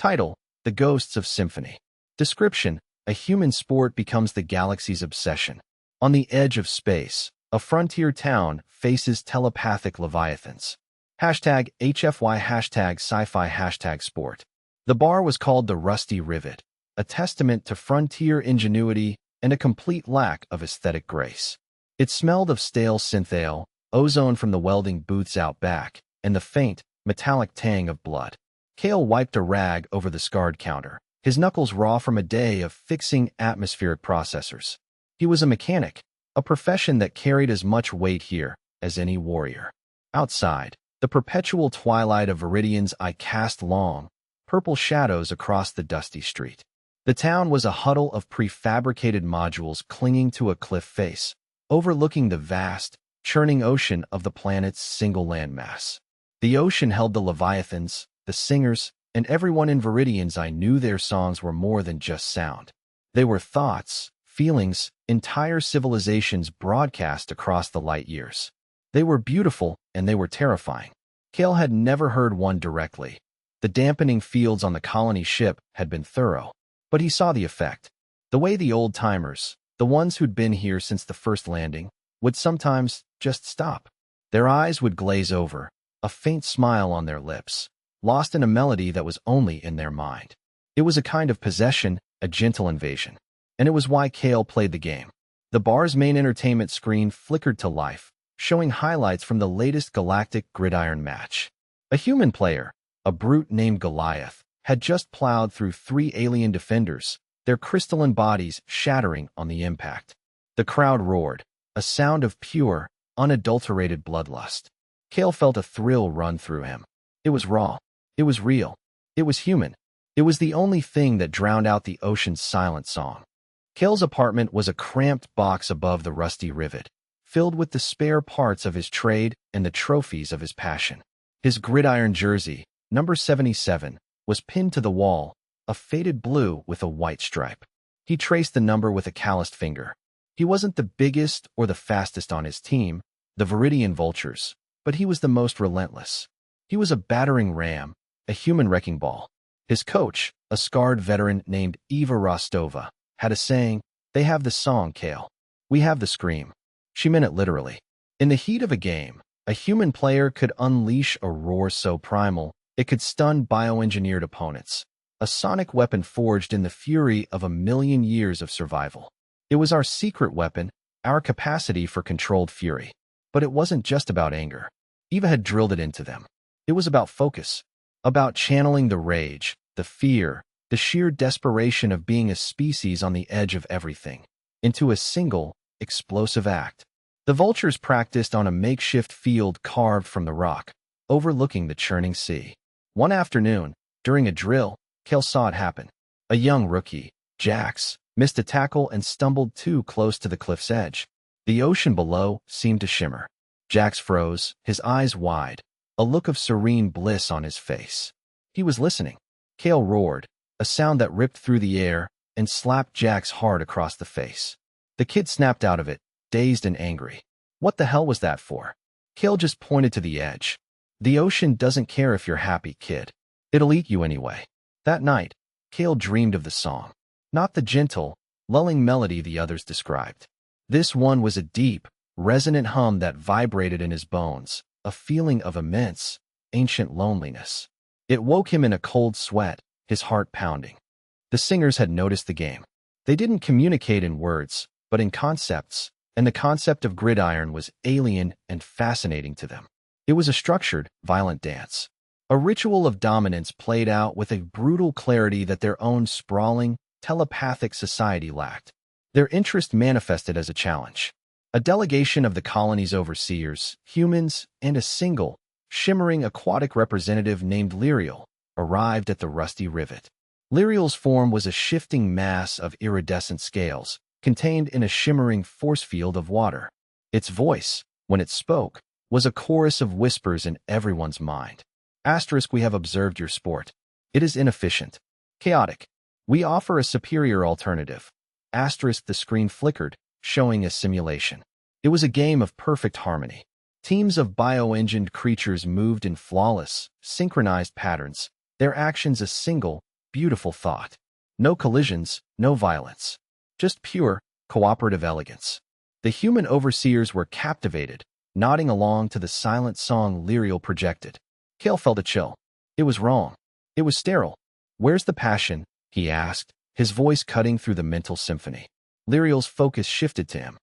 Title: The Ghosts of Symphony. Description: a human sport becomes the galaxy's obsession. On the edge of space, a frontier town faces telepathic leviathans. Hashtag HFY, hashtag sci-fi, hashtag sport. The bar was called the Rusty Rivet, a testament to frontier ingenuity and a complete lack of aesthetic grace. It smelled of stale synth ale, ozone from the welding booths out back, and the faint, metallic tang of blood. Cale wiped a rag over the scarred counter, his knuckles raw from a day of fixing atmospheric processors. He was a mechanic, a profession that carried as much weight here as any warrior. Outside, the perpetual twilight of Viridian's eye cast long, purple shadows across the dusty street. The town was a huddle of prefabricated modules clinging to a cliff face, overlooking the vast, churning ocean of the planet's single landmass. The ocean held the leviathans, the singers, and everyone in Viridian's eye knew their songs were more than just sound. They were thoughts, feelings, entire civilizations broadcast across the light years. They were beautiful, and they were terrifying. Cale had never heard one directly. The dampening fields on the colony ship had been thorough. But he saw the effect. The way the old-timers, the ones who'd been here since the first landing, would sometimes just stop. Their eyes would glaze over, a faint smile on their lips, lost in a melody that was only in their mind. It was a kind of possession, a gentle invasion. And it was why Cale played the game. The bar's main entertainment screen flickered to life, showing highlights from the latest galactic gridiron match. A human player, a brute named Goliath, had just plowed through 3 alien defenders, their crystalline bodies shattering on the impact. The crowd roared, a sound of pure, unadulterated bloodlust. Cale felt a thrill run through him. It was raw. It was real. It was human. It was the only thing that drowned out the ocean's silent song. Cale's apartment was a cramped box above the Rusty Rivet, filled with the spare parts of his trade and the trophies of his passion. His gridiron jersey, number 77, was pinned to the wall, a faded blue with a white stripe. He traced the number with a calloused finger. He wasn't the biggest or the fastest on his team, the Viridian Vultures, but he was the most relentless. He was a battering ram, a human wrecking ball. His coach, a scarred veteran named Eva Rostova, had a saying, "They have the song, Cale. We have the scream." She meant it literally. In the heat of a game, a human player could unleash a roar so primal, it could stun bioengineered opponents, a sonic weapon forged in the fury of 1,000,000 years of survival. It was our secret weapon, our capacity for controlled fury. But it wasn't just about anger. Eva had drilled it into them. It was about focus, about channeling the rage, the fear, the sheer desperation of being a species on the edge of everything, into a single, explosive act. The Vultures practiced on a makeshift field carved from the rock, overlooking the churning sea. One afternoon, during a drill, Cale saw it happen. A young rookie, Jax, missed a tackle and stumbled too close to the cliff's edge. The ocean below seemed to shimmer. Jax froze, his eyes wide, a look of serene bliss on his face. He was listening. Cale roared, a sound that ripped through the air and slapped Jax hard across the face. The kid snapped out of it, dazed and angry. What the hell was that for? Cale just pointed to the edge. The ocean doesn't care if you're happy, kid. It'll eat you anyway. That night, Cale dreamed of the song. Not the gentle, lulling melody the others described. This one was a deep, resonant hum that vibrated in his bones, a feeling of immense, ancient loneliness. It woke him in a cold sweat, his heart pounding. The singers had noticed the game. They didn't communicate in words, but in concepts, and the concept of gridiron was alien and fascinating to them. It was a structured, violent dance. A ritual of dominance played out with a brutal clarity that their own sprawling, telepathic society lacked. Their interest manifested as a challenge. A delegation of the colony's overseers, humans, and a single, shimmering aquatic representative named Lyriel arrived at the Rusty Rivet. Lyriel's form was a shifting mass of iridescent scales, contained in a shimmering force field of water. Its voice, when it spoke, was a chorus of whispers in everyone's mind. Asterisk, we have observed your sport. It is inefficient. Chaotic. We offer a superior alternative. Asterisk, the screen flickered, showing a simulation. It was a game of perfect harmony. Teams of bioengineered creatures moved in flawless, synchronized patterns, their actions a single, beautiful thought. No collisions, no violence. Just pure, cooperative elegance. The human overseers were captivated, nodding along to the silent song Lyriel projected. Kale felt a chill. It was wrong. It was sterile. Where's the passion? He asked, his voice cutting through the mental symphony. Lyriel's focus shifted to him.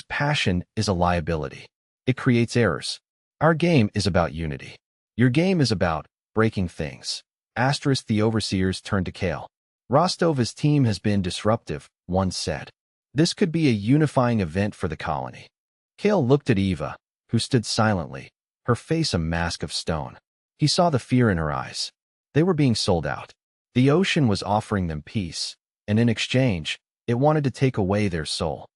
Passion is a liability. It creates errors. Our game is about unity. Your game is about breaking things. The overseers turned to Kale. Rostova's team has been disruptive, one said. This could be a unifying event for the colony. Kale looked at Eva, who stood silently, her face a mask of stone. He saw the fear in her eyes. They were being sold out. The ocean was offering them peace, and in exchange, it wanted to take away their soul.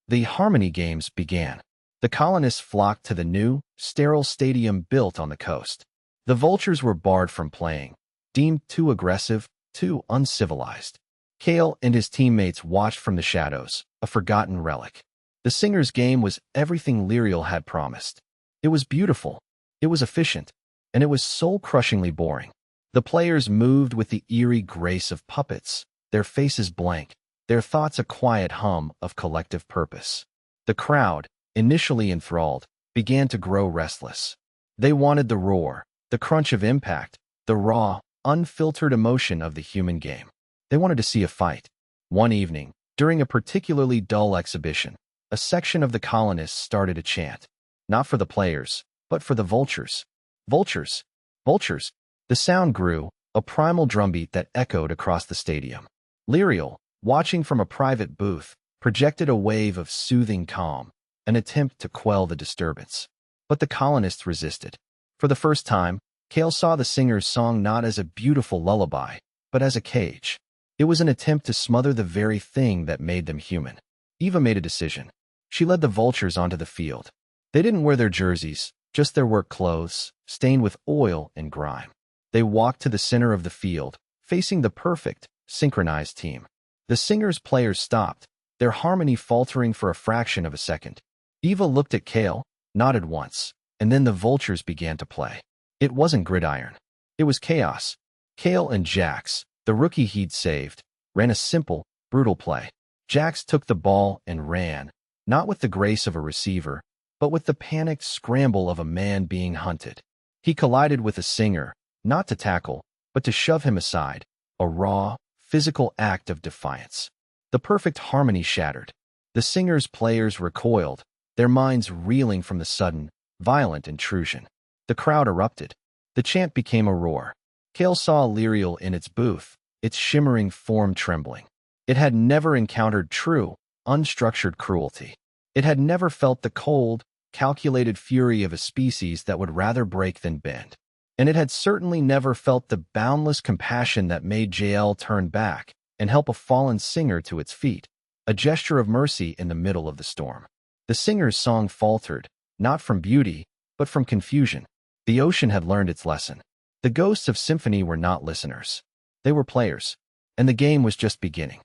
The Harmony Games began. The colonists flocked to the new, sterile stadium built on the coast. The vultures were barred from playing, deemed too aggressive, too uncivilized. Kale and his teammates watched from the shadows, a forgotten relic. The singer's game was everything Lyriel had promised. It was beautiful, it was efficient, and it was soul-crushingly boring. The players moved with the eerie grace of puppets, their faces blank, their thoughts a quiet hum of collective purpose. The crowd, initially enthralled, began to grow restless. They wanted the roar, the crunch of impact, the raw, unfiltered emotion of the human game. They wanted to see a fight. One evening, during a particularly dull exhibition, a section of the colonists started a chant. Not for the players, but for the vultures. Vultures! Vultures! The sound grew, a primal drumbeat that echoed across the stadium. Lyriel, watching from a private booth, projected a wave of soothing calm, an attempt to quell the disturbance. But the colonists resisted. For the first time, Kale saw the singer's song not as a beautiful lullaby, but as a cage. It was an attempt to smother the very thing that made them human. Eva made a decision. She led the vultures onto the field. They didn't wear their jerseys, just their work clothes, stained with oil and grime. They walked to the center of the field, facing the perfect, synchronized team. The singer's players stopped, their harmony faltering for a fraction of a second. Eva looked at Kale, nodded once, and then the vultures began to play. It wasn't gridiron. It was chaos. Kale and Jax, the rookie he'd saved, ran a simple, brutal play. Jax took the ball and ran, not with the grace of a receiver, but with the panicked scramble of a man being hunted. He collided with a singer, not to tackle, but to shove him aside, a raw, physical act of defiance. The perfect harmony shattered. The singer's players recoiled, their minds reeling from the sudden, violent intrusion. The crowd erupted. The chant became a roar. Kale saw Lyriel in its booth, its shimmering form trembling. It had never encountered true, unstructured cruelty. It had never felt the cold, calculated fury of a species that would rather break than bend. And it had certainly never felt the boundless compassion that made Jael turn back and help a fallen singer to its feet, a gesture of mercy in the middle of the storm. The singer's song faltered, not from beauty, but from confusion. The ocean had learned its lesson. The Ghosts of Symphony were not listeners. They were players, and the game was just beginning.